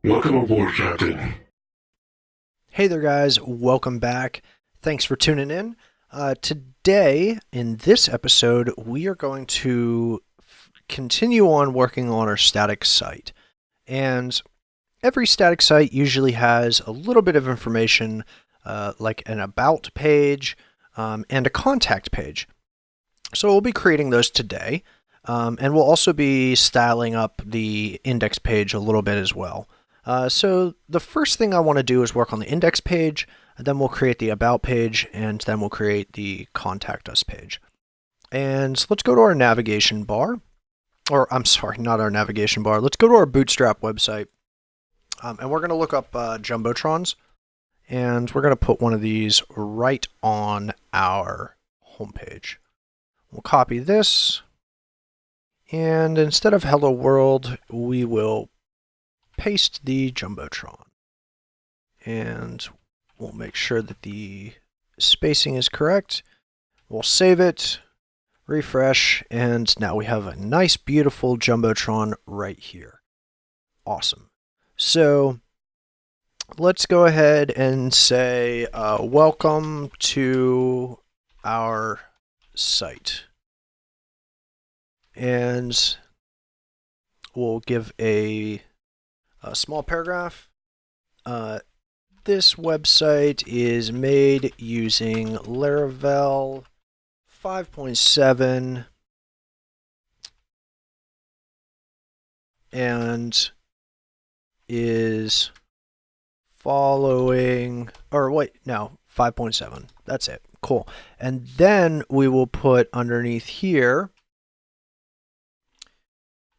Welcome aboard, Captain. Hey there, guys. Welcome back. Thanks for tuning in. Today, in this episode, we are going to continue on working on our static site. And every static site usually has a little bit of information, like an about page and a contact page. So we'll be creating those today. And we'll also be styling up the index page a little bit as well. So the first thing I want to do is work on the index page, and then we'll create the about page, and then we'll create the contact us page. And let's go to our navigation bar, or I'm sorry, not our navigation bar. Let's go to our Bootstrap website, and we're going to look up Jumbotrons, and we're going to put one of these right on our homepage. We'll copy this, and instead of hello world, we will paste the Jumbotron. And we'll make sure that the spacing is correct. We'll save it, refresh, and now we have a nice, beautiful Jumbotron right here. Awesome. So let's go ahead and say, welcome to our site. And we'll give a small paragraph. This website is made using Laravel 5.7 and is following, or wait, no, 5.7. That's it. Cool. And then we will put underneath here,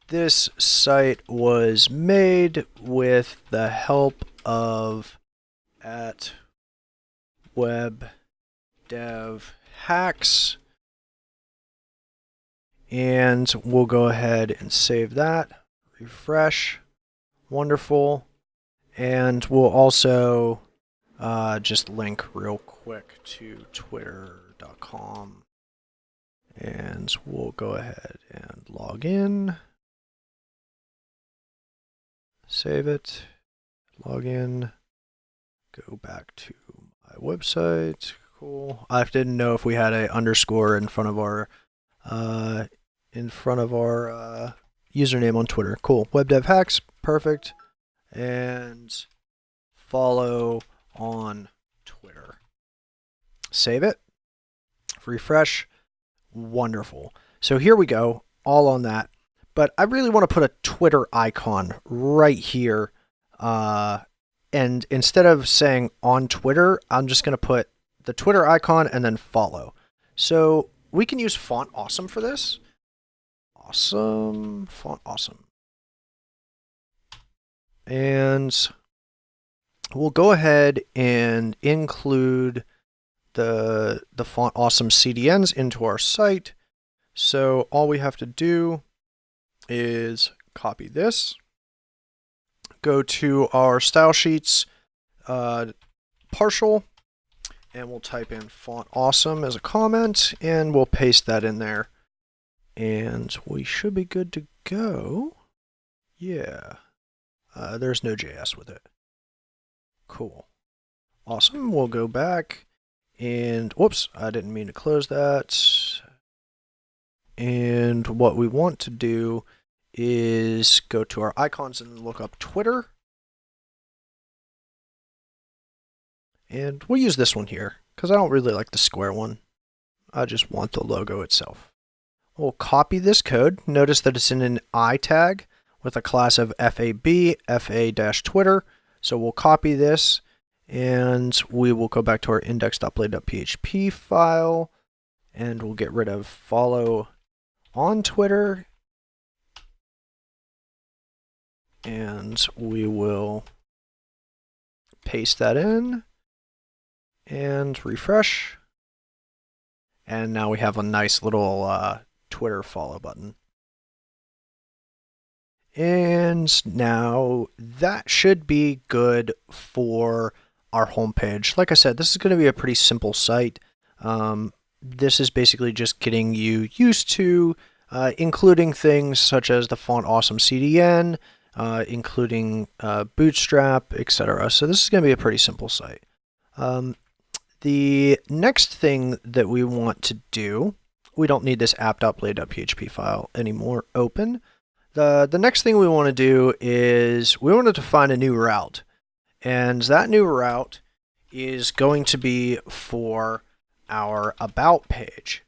this site was made with the help of @web dev hacks, and we'll go ahead and save that, refresh, wonderful, and we'll also just link real quick to twitter.com, and we'll go ahead and log in. Save it, log in, go back to my website. Cool. I didn't know if we had a underscore in front of our username on Twitter. Cool. Web Dev Hacks, perfect. And follow on Twitter. Save it, refresh, wonderful. So here we go, all on that. But I really want to put a Twitter icon right here. And instead of saying on Twitter, I'm just going to put the Twitter icon and then follow. So we can use Font Awesome for this. Awesome, Font Awesome. And we'll go ahead and include the Font Awesome CDNs into our site. So all we have to do is copy this, go to our style sheets partial, and we'll type in font awesome as a comment, and we'll paste that in there, and we should be good to go. Yeah, there's no JS with it. Cool. Awesome. We'll go back and whoops, I didn't mean to close that. And what we want to do is go to our icons and look up Twitter. And we'll use this one here because I don't really like the square one. I just want the logo itself. We'll copy this code. Notice that it's in an I tag with a class of FAB, FA-Twitter. So we'll copy this and we will go back to our index.play.php file and we'll get rid of follow on Twitter, and we will paste that in and refresh, and now we have a nice little Twitter follow button. And now that should be good for our homepage. Like I said, this is going to be a pretty simple site. This is basically just getting you used to including things such as the Font Awesome CDN, including Bootstrap, etc. So this is going to be a pretty simple site. The next thing that we want to do, we don't need this app.blade.php file anymore open. The next thing we want to do is we want to define a new route. And that new route is going to be for our About page.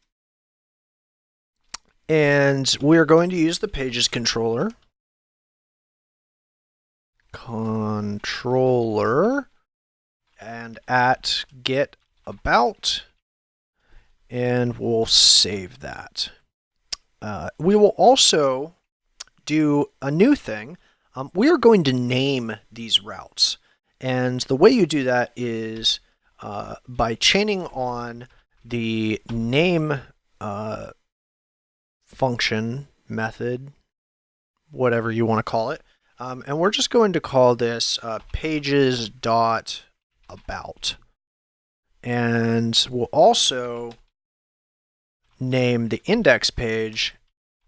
And we're going to use the Pages controller. And at get about, and we'll save that. We will also do a new thing. We are going to name these routes. And the way you do that is by chaining on the name function, method, whatever you want to call it. And we're just going to call this pages.about. And we'll also name the index page,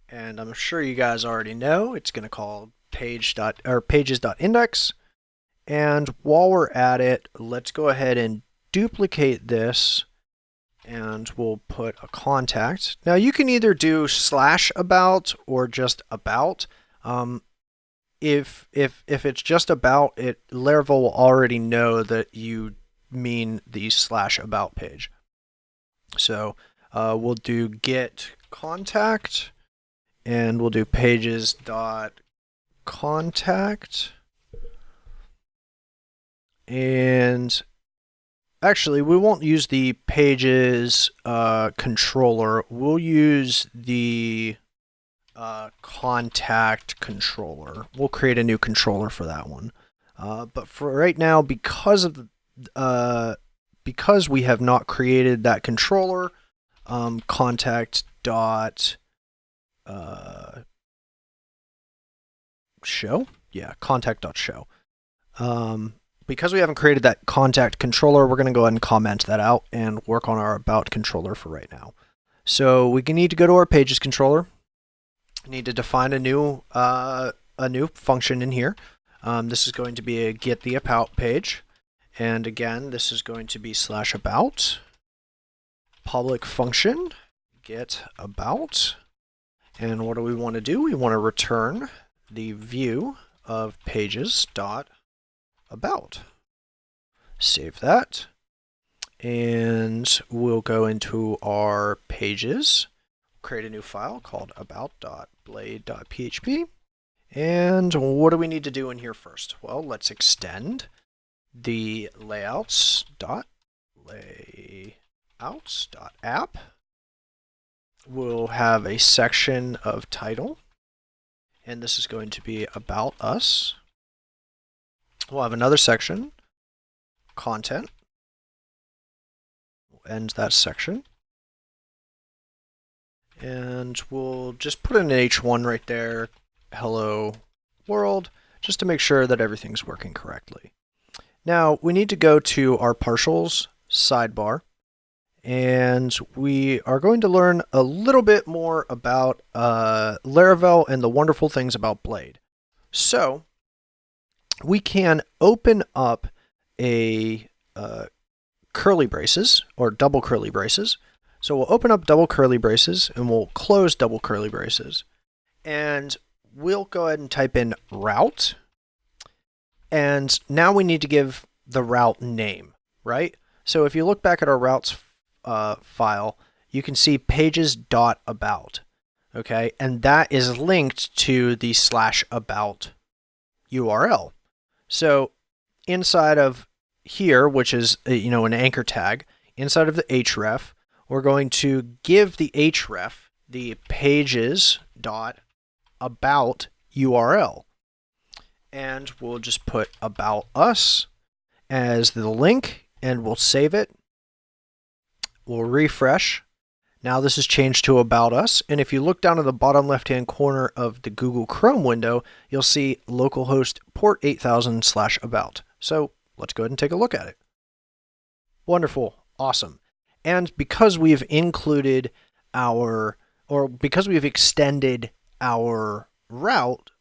and I'm sure you guys already know, it's going to call pages.index. And while we're at it, let's go ahead and duplicate this, and we'll put a contact. Now you can either do /about or just about. If it's just about it, Laravel will already know that you mean the /about page. So we'll do get contact, and we'll do pages.contact. And actually, we won't use the pages controller. We'll use the contact controller. We'll create a new controller for that one. But for right now, because we have not created that controller, contact dot show. Yeah, contact dot show. Because we haven't created that contact controller, we're going to go ahead and comment that out and work on our about controller for right now. So we need to go to our pages controller. We need to define a new function in here. This is going to be a get the about page. And again, this is going to be /about. Public function, get about. And what do we want to do? We want to return the view of pages.about. Save that. And we'll go into our pages, create a new file called about.blade.php. And what do we need to do in here first? Well, let's extend the layouts.app. We'll have a section of title, and this is going to be about us. We'll have another section, content. We'll end that section. And we'll just put in an H1 right there, hello world, just to make sure that everything's working correctly. Now, we need to go to our partials sidebar, and we are going to learn a little bit more about Laravel and the wonderful things about Blade. So, we can open up a curly braces, or double curly braces. So we'll open up double curly braces, and we'll close double curly braces. And we'll go ahead and type in route. And now we need to give the route name, right? So if you look back at our routes file, you can see pages.about, okay? And that is linked to the /about URL. So inside of here, which is an anchor tag, inside of the href, we're going to give the href the pages.about URL. And we'll just put about us as the link, and we'll save it. We'll refresh. Now this is changed to about us. And if you look down in the bottom left-hand corner of the Google Chrome window, you'll see localhost port 8000 /about. So let's go ahead and take a look at it. Wonderful. Awesome. And because we've included because we've extended our route,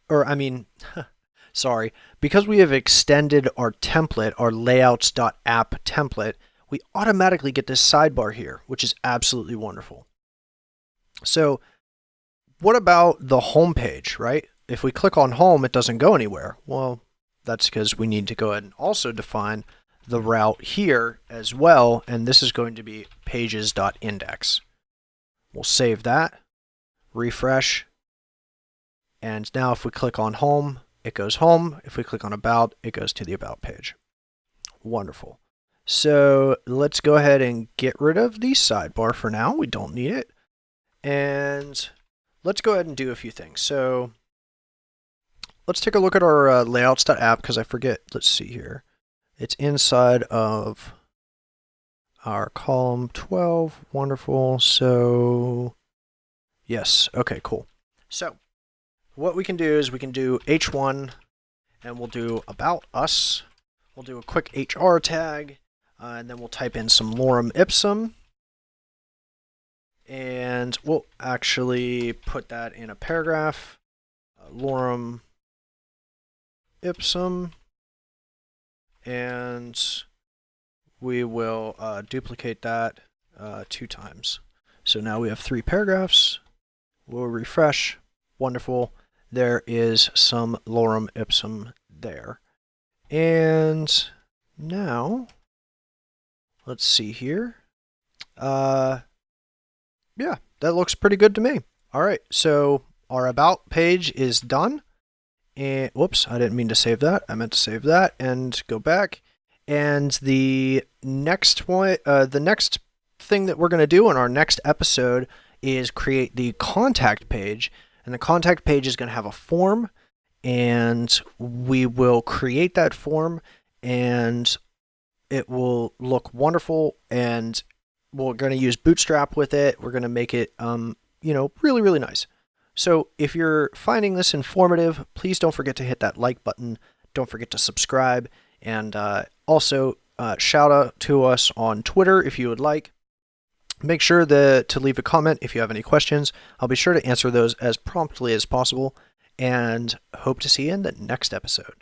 Sorry, because we have extended our template, our layouts.app template, we automatically get this sidebar here, which is absolutely wonderful. So what about the home page, right? If we click on home, it doesn't go anywhere. Well, that's because we need to go ahead and also define the route here as well, and this is going to be pages.index. We'll save that, refresh, and now if we click on home, it goes home. If we click on about, it goes to the about page. Wonderful. So let's go ahead and get rid of the sidebar for now. We don't need it. And let's go ahead and do a few things. So let's take a look at our layouts.app because I forget. Let's see here. It's inside of our column 12. Wonderful. So yes. Okay, cool. So what we can do is we can do h1 and we'll do about us. We'll do a quick HR tag and then we'll type in some lorem ipsum. And we'll actually put that in a paragraph. Lorem ipsum. And we will duplicate that 2 times. So now we have 3 paragraphs. We'll refresh. Wonderful. There is some lorem ipsum there. And now, let's see here. Yeah, that looks pretty good to me. All right, so our about page is done. And whoops, I didn't mean to save that. I meant to save that and go back. And the next one, the next thing that we're going to do in our next episode is create the contact page. And the contact page is going to have a form, and we will create that form, and it will look wonderful. And we're going to use Bootstrap with it. We're going to make it, really, really nice. So if you're finding this informative, please don't forget to hit that like button. Don't forget to subscribe. And also shout out to us on Twitter if you would like. Make sure to leave a comment if you have any questions. I'll be sure to answer those as promptly as possible. And hope to see you in the next episode.